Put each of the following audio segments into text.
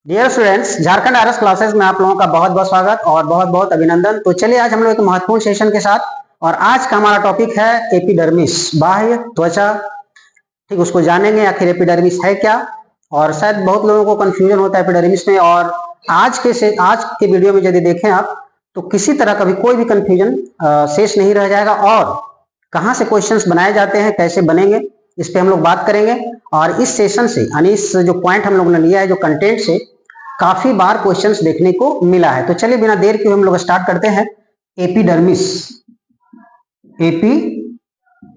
Dear students, Jharkhand RS classes में आप लोगों का बहुत बहुत स्वागत और बहुत बहुत अभिनंदन। तो चलिए आज हम लोग एक महत्वपूर्ण सेशन के साथ, और आज का हमारा टॉपिक है एपिडर्मिस, बाह्य त्वचा। ठीक, उसको जानेंगे आखिर एपिडर्मिस है क्या। और शायद बहुत लोगों को कंफ्यूजन होता है एपिडर्मिस में, और आज के वीडियो में यदि देखें आप तो किसी तरह का भी कोई भी कंफ्यूजन शेष नहीं रह जाएगा। और कहाँ से क्वेश्चंस बनाए जाते हैं, कैसे बनेंगे, इस पे हम लोग बात करेंगे। और इस सेशन से यानी इस जो पॉइंट हम लोगों ने लिया है, जो कंटेंट से काफी बार क्वेश्चंस देखने को मिला है। तो चलिए बिना देर के हम लोग स्टार्ट करते हैं। एपिडर्मिस, एपिडर्मिस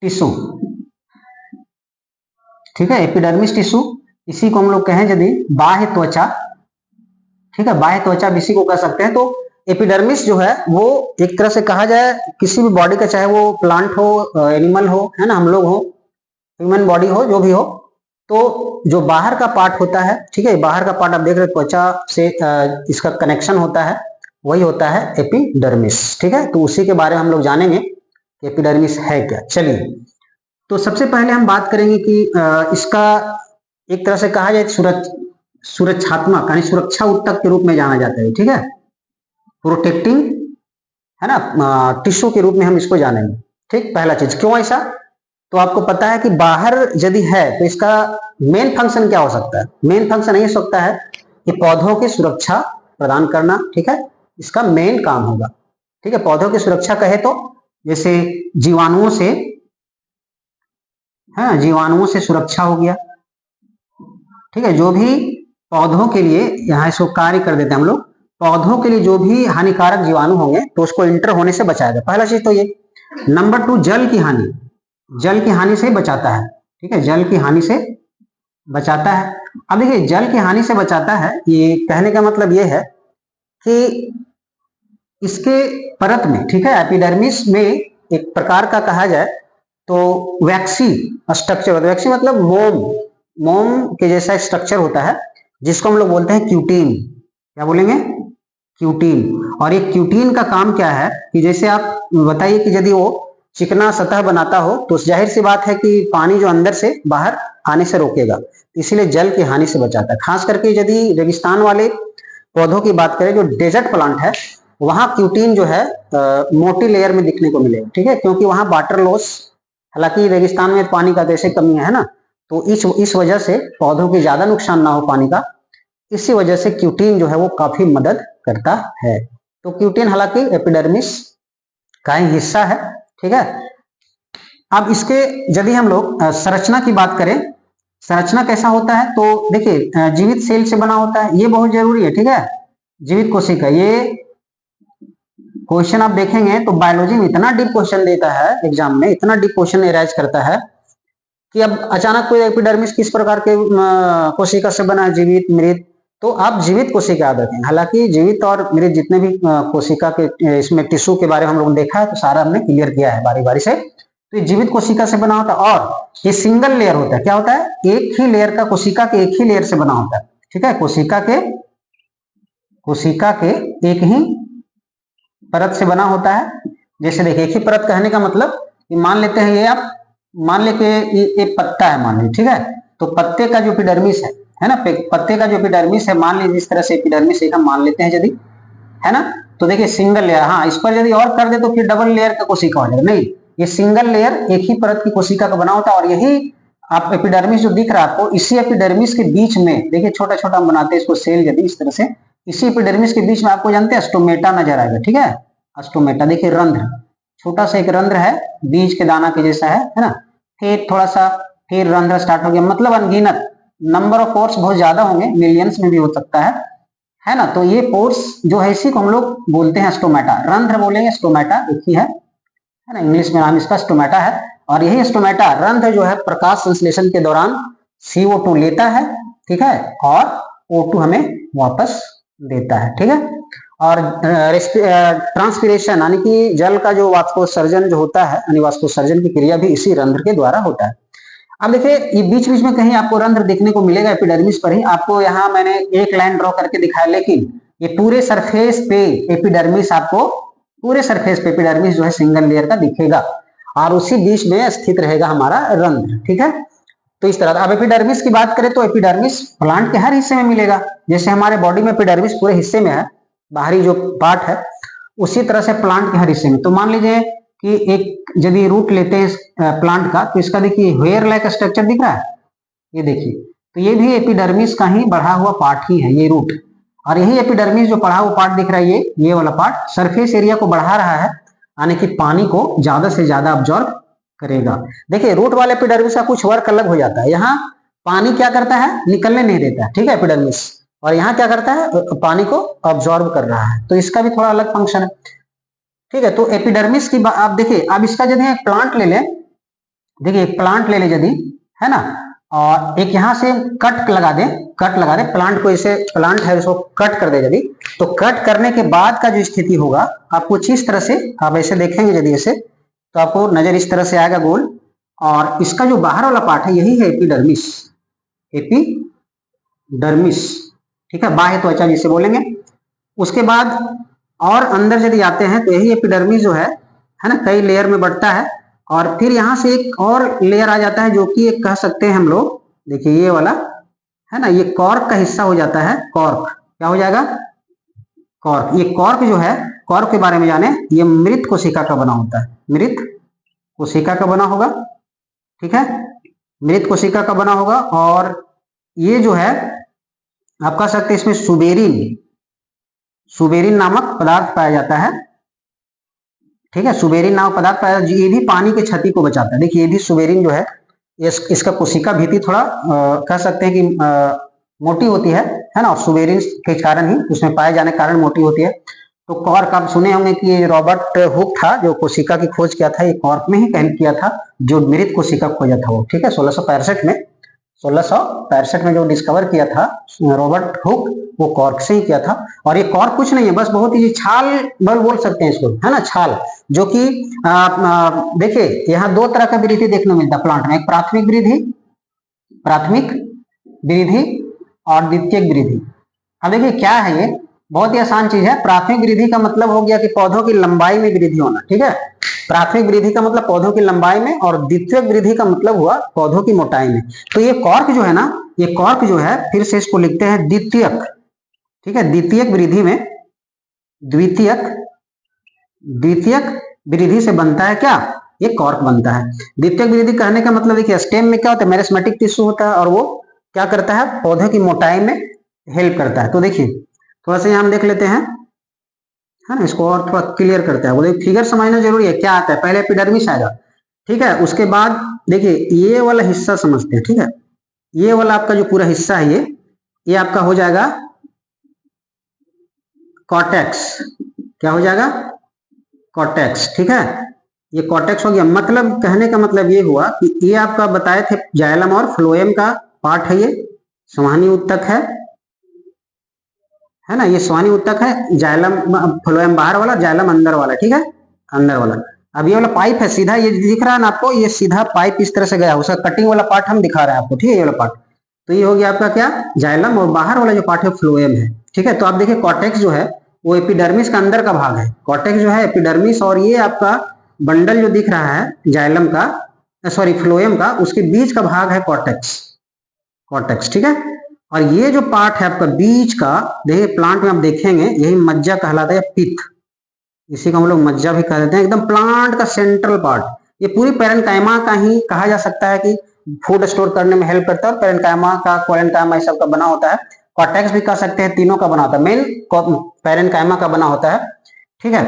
टिश्यू, ठीक है। एपिडर्मिस टिश्यू, इसी को हम लोग कहें यदि बाह्य त्वचा, ठीक है, बाह्य त्वचा इसी को कह सकते हैं। तो एपिडर्मिस जो है वो एक तरह से कहा जाए किसी भी बॉडी का, चाहे वो प्लांट हो, एनिमल हो, है ना, हम लोग हो, ह्यूमन बॉडी हो, जो भी हो, तो जो बाहर का पार्ट होता है, ठीक है, बाहर का पार्ट आप देख रहे हैं, त्वचा से इसका कनेक्शन होता है, वही होता है एपिडर्मिस, ठीक है। तो उसी के बारे में हम लोग जानेंगे कि एपिडर्मिस है क्या। चलिए, तो सबसे पहले हम बात करेंगे कि इसका एक तरह से कहा जाए सुरक्षात्मक यानी सुरक्षा उत्तक के रूप में जाना जाता है, ठीक है, प्रोटेक्टिंग, है ना, टिश्यू के रूप में हम इसको जानेंगे। ठीक, पहला चीज क्यों ऐसा, तो आपको पता है कि बाहर यदि है तो इसका मेन फंक्शन क्या हो सकता है। मेन फंक्शन यही हो सकता है कि पौधों की सुरक्षा प्रदान करना, ठीक है, इसका मेन काम होगा। ठीक है, पौधों की सुरक्षा कहे तो जैसे जीवाणुओं से, है, जीवाणुओं से सुरक्षा हो गया, ठीक है। जो भी पौधों के लिए यहाँ इसको कार्य कर देते हैं हम लोग, पौधों के लिए जो भी हानिकारक जीवाणु होंगे तो उसको इंटर होने से बचाएगा, पहला चीज तो ये। नंबर 2, जल की हानि, जल की हानि से बचाता है, ठीक है, जल की हानि से बचाता है। अब देखिए, जल की हानि से बचाता है, ये कहने का मतलब ये है कि इसके परत में, ठीक है, एपिडर्मिस में एक प्रकार का कहा जाए तो वैक्सी स्ट्रक्चर, वैक्सी मतलब मोम के जैसा स्ट्रक्चर होता है, जिसको हम लोग बोलते हैं क्यूटीन। क्या बोलेंगे? क्यूटीन। और ये क्यूटीन का काम क्या है कि जैसे आप बताइए कि यदि वो चिकना सतह बनाता हो तो जाहिर सी बात है कि पानी जो अंदर से बाहर आने से रोकेगा, इसीलिए जल की हानि से बचाता है। खास करके यदि रेगिस्तान वाले पौधों की बात करें, जो डेजर्ट प्लांट है, वहां क्यूटीन जो है मोटी लेयर में दिखने को मिलेगा, ठीक है, क्योंकि वहां वाटर लॉस, हालांकि रेगिस्तान में पानी का जैसे कमी है ना, तो इस वजह से पौधों की ज्यादा नुकसान ना हो पानी का, इसी वजह से क्यूटीन जो है वो काफी मदद करता है। तो क्यूटीन हालांकि एपिडर्मिस का ही हिस्सा है, ठीक है। अब इसके यदि हम लोग संरचना की बात करें, संरचना कैसा होता है, तो देखिए जीवित सेल से बना होता है, ये बहुत जरूरी है, ठीक है, जीवित कोशिका। ये क्वेश्चन आप देखेंगे तो बायोलॉजी में इतना डीप क्वेश्चन देता है, एग्जाम में इतना डीप क्वेश्चन एराइज करता है कि अब अचानक कोई एपिडर्मिस किस प्रकार के कोशिका से बना है, जीवित, मृत, तो आप जीवित कोशिका याद रखें। हालांकि जीवित और मृत जितने भी कोशिका के इसमें टिश्यू के बारे में हम लोगों ने देखा है, तो सारा हमने क्लियर किया है बारी बारी से। तो ये जीवित कोशिका से बना होता है, और ये सिंगल लेयर होता है। क्या होता है? एक ही लेयर का, कोशिका के एक ही लेयर से बना होता है, ठीक है, कोशिका के एक ही परत से बना होता है। जैसे देखिए, एक ही परत कहने का मतलब कि मान लेते हैं ये, आप मान ले के ये पत्ता है, मान लीजिए, ठीक है, तो पत्ते का जो एपिडर्मिस है ना, पत्ते का जो एपिडर्मिस है, मान लीजिए इस तरह से एपिडर्मिस एक हम मान लेते हैं यदि, है ना, तो देखिए सिंगल लेयर, हाँ, इस पर यदि और कर दे तो फिर डबल लेयर का कोशिका हो जाएगा। नहीं, ये सिंगल लेयर एक ही परत की कोशिका का बना होता है। और यही आप एपिडर्मिस जो दिख रहा है आपको, इसी एपिडर्मिस के बीच में देखिए छोटा छोटा हम बनाते हैं इसको सेल, यदि इस तरह से, इसी एपिडर्मिस के बीच में आपको जानते हैं स्टोमेटा नजर आएगा, ठीक है, स्टोमेटा। देखिए रंध्र, छोटा सा एक रंध्र है, बीज के दाना के जैसा है ना, फिर थोड़ा सा, फिर रंध्र स्टार्ट हो गया, मतलब अनगिनत नंबर ऑफ पोर्स बहुत ज्यादा होंगे, मिलियंस में भी हो सकता है ना। तो ये पोर्स जो है इसी को हम लोग बोलते हैं स्टोमेटा, रंध्र बोलेंगे, स्टोमेटा एक ही है ना, इंग्लिश में नाम इसका स्टोमेटा है। और यही स्टोमेटा रंध्र जो है प्रकाश संश्लेषण के दौरान CO2 लेता है, ठीक है, और O2 हमें वापस देता है, ठीक है। और ट्रांसपिरेशन यानी कि जल का जो वाष्पोत्सर्जन जो होता है, यानी वाष्पोत्सर्जन की क्रिया भी इसी रंध्र के द्वारा होता है। अब देखिए, ये बीच बीच में कहीं आपको रंध्र देखने को मिलेगा एपिडर्मिस पर ही, आपको यहाँ मैंने एक लाइन ड्रॉ करके दिखाया, लेकिन ये पूरे सरफेस पे एपिडर्मिस, आपको पूरे सरफेस पे एपिडर्मिस जो है सिंगल लेयर का दिखेगा, और उसी बीच में स्थित रहेगा हमारा रंध्र, ठीक है। तो इस तरह। अब एपिडर्मिस की बात करें तो एपिडर्मिस प्लांट के हर हिस्से में मिलेगा। जैसे हमारे बॉडी में एपिडर्मिस पूरे हिस्से में है, बाहरी जो पार्ट है, उसी तरह से प्लांट के हर हिस्से में। तो मान लीजिए कि एक यदि रूट लेते हैं प्लांट का, तो इसका देखिए हेयर लाइक स्ट्रक्चर दिख रहा है, ये देखिए, तो ये भी एपिडर्मिस का ही बढ़ा हुआ पार्ट ही है, ये रूट। और यही एपिडर्मिस जो बढ़ा हुआ पार्ट दिख रहा है, ये वाला पार्ट सरफेस एरिया को बढ़ा रहा है, यानी कि पानी को ज्यादा से ज्यादा अब्जॉर्ब करेगा। देखिए रूट वाले एपिडर्मिस का कुछ वर्क अलग हो जाता है। यहाँ पानी क्या करता है, निकलने नहीं देता है, ठीक है, एपिडर्मिस, और यहाँ क्या करता है, पानी को अब्जॉर्ब कर रहा है। तो इसका भी थोड़ा अलग फंक्शन है, ठीक है। तो एपिडर्मिस की आप देखिए, अब इसका यदि एक प्लांट ले लें, देखिए एक प्लांट ले लें यदि, है ना, और एक यहाँ से कट लगा दें, प्लांट को, इसे प्लांट है इसको कट कर दे यदि, तो कट करने के बाद का जो स्थिति होगा, आप कुछ इस तरह से आप ऐसे देखेंगे यदि ऐसे, तो आपको नजर इस तरह से आएगा गोल, और इसका जो बाहर वाला पार्ट है यही है एपिडर्मिस, एपिडर्मिस, ठीक है, बाह्य त्वचा जिसे बोलेंगे। उसके बाद और अंदर यदि आते हैं तो यही एपिडर्मिस जो है ना, कई लेयर में बढ़ता है, और फिर यहाँ से एक और लेयर आ जाता है जो कि एक कह सकते हैं हम लोग, देखिए ये वाला है ना, ये कॉर्क का हिस्सा हो जाता है। कॉर्क क्या हो जाएगा, कॉर्क। ये कॉर्क जो है, कॉर्क के बारे में जाने, ये मृत कोशिका का बना होता है, मृत कोशिका का बना होगा, ठीक है, मृत कोशिका का बना होगा। और ये जो है आप कह सकते हैं इसमें सुबेरिन नामक पदार्थ पाया जाता है, ठीक है, सुबेरिन नामक पदार्थ पाया जाता है। ये भी पानी की क्षति को बचाता है। देखिए ये भी सुबेरिन जो है, इसका कोशिका भित्ति थोड़ा कह सकते हैं कि मोटी होती है ना, और सुबेरिन के कारण ही, उसमें पाए जाने के कारण मोटी होती है। तो कॉर्क आप सुने होंगे कि ये रॉबर्ट हुक था जो कोशिका की खोज किया था, ये कॉर्क में ही किया था, जो मृत कोशिका खोजा था वो, ठीक है, 1665 में जो डिस्कवर किया था रॉबर्ट हुक, वो कॉर्क से ही किया था। और ये कॉर्क कुछ नहीं है, बस बहुत ही छाल बल बोल सकते हैं इसको, है ना, छाल, जो कि देखिए यहाँ दो तरह का वृद्धि देखने को मिलता है प्लांट में, एक प्राथमिक वृद्धि और द्वितीयक वृद्धि। अब देखिए क्या है, ये बहुत ही आसान चीज है। प्राथमिक वृद्धि का मतलब हो गया कि पौधों की लंबाई में वृद्धि होना, ठीक है, प्राथमिक वृद्धि का मतलब पौधों की लंबाई में, और द्वितीयक वृद्धि का मतलब हुआ पौधों की मोटाई में। तो ये कॉर्क जो है ना, ये कॉर्क जो है, फिर से इसको लिखते हैं द्वितीयक, ठीक है, द्वितीयक वृद्धि में, द्वितीयक वृद्धि से बनता है क्या, ये कॉर्क बनता है। द्वितीयक वृद्धि कहने का मतलब देखिए, स्टेम में क्या होता है, मेरिस्मेटिक टिश्यू होता है, और वो क्या करता है, पौधे की मोटाई में हेल्प करता है। तो देखिए थोड़ा सा हम देख लेते हैं, है ना, इसको और थोड़ा क्लियर करते हैं। वो देखिए फिगर समझना जरूरी है, क्या आता है, पहले एपिडर्मिस आएगा, ठीक है, उसके बाद देखिए ये वाला हिस्सा समझते हैं, ठीक है, ये वाला आपका जो पूरा हिस्सा है, ये आपका हो जाएगा कॉर्टेक्स। क्या हो जाएगा, कॉर्टेक्स, ठीक है, ये कॉर्टेक्स हो गया। मतलब कहने का मतलब ये हुआ कि ये आपका बताए थे जाइलम और फ्लोएम का पार्ट है, ये संवहनी ऊतक है ना, ये संवहनी ऊतक है, जाइलम फ्लोएम बाहर वाला, जाइलम अंदर वाला, ठीक है, अंदर वाला। अब ये वाला पाइप है सीधा, ये दिख रहा है ना आपको, ये सीधा पाइप इस तरह से गया, उसका कटिंग वाला पार्ट हम दिखा रहे हैं आपको, ठीक है, ये वाला पार्ट। तो ये हो गया आपका क्या, जाइलम, और बाहर वाला जो पार्ट है फ्लोएम है, ठीक है। तो आप देखिए कॉर्टेक्स जो है वो एपिडर्मिस का अंदर का भाग है, कॉर्टेक्स जो है एपिडर्मिस, और ये आपका बंडल जो दिख रहा है जाइलम का, सॉरी फ्लोएम का, उसके बीच का भाग है कॉर्टेक्स, ठीक है। और ये जो पार्ट है आपका बीच का, देखिए प्लांट में आप देखेंगे यही मज्जा कहलाता है, पिथ, इसी को हम लोग मज्जा भी कह देते हैं, एकदम प्लांट का सेंट्रल पार्ट। ये पूरी पेरेन्काइमा का ही कहा जा सकता है कि फूड स्टोर करने में हेल्प करता है, और पेरेन्काइमा का, कोलेन्काइमा सब का बना होता है, कॉर्टेक्स भी कह सकते हैं, तीनों का बना होता है, मेन पेरेन्काइमा का बना होता है, ठीक है।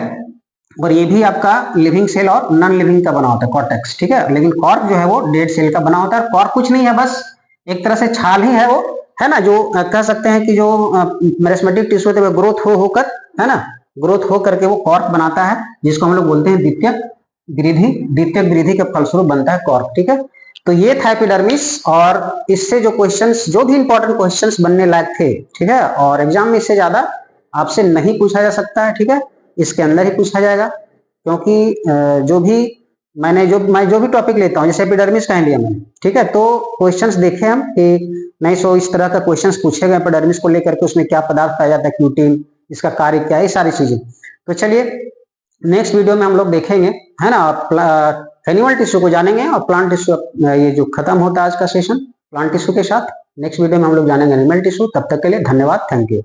और ये भी आपका लिविंग सेल और नॉन लिविंग का बना होता है कॉर्टेक्स, ठीक है। लेकिन कॉर्क जो है वो डेड सेल का बना होता है। कॉर्क कुछ नहीं है, बस एक तरह से छाल ही है वो, है ना, जो कह सकते हैं कि जो मेरिस्मेटिक टिश्यू होते हैं ग्रोथ होकर, है ना, ग्रोथ हो करके वो कॉर्क बनाता है, जिसको हम लोग बोलते हैं द्वितीयक वृद्धि के फलस्वरूप बनता है कॉर्क, ठीक है। तो ये था एपिडर्मिस, और इससे जो क्वेश्चंस, जो भी इंपॉर्टेंट क्वेश्चंस बनने लायक थे, ठीक है, और एग्जाम में इससे ज्यादा आपसे नहीं पूछा जा सकता है, ठीक है, इसके अंदर ही पूछा जाएगा, क्योंकि मैं जो भी टॉपिक लेता हूँ, जैसे एपिडर्मिस कह लिया मैंने, ठीक है, तो क्वेश्चंस देखे हम कि नहीं, सो इस तरह का क्वेश्चंस पूछे गए एपिडर्मिस को लेकर के, उसमें क्या पदार्थ पाया जाता है, क्यूटिन, इसका कार्य क्या है, ये सारी चीजें। तो चलिए नेक्स्ट वीडियो में हम लोग देखेंगे, है ना, एनिमल टिश्यू को जानेंगे और प्लांट टिश्यू ये जो खत्म होता है आज का सेशन प्लांट टिश्यू के साथ। नेक्स्ट वीडियो में हम लोग जानेंगे एनिमल टिश्यू। तब तक के लिए धन्यवाद, थैंक यू।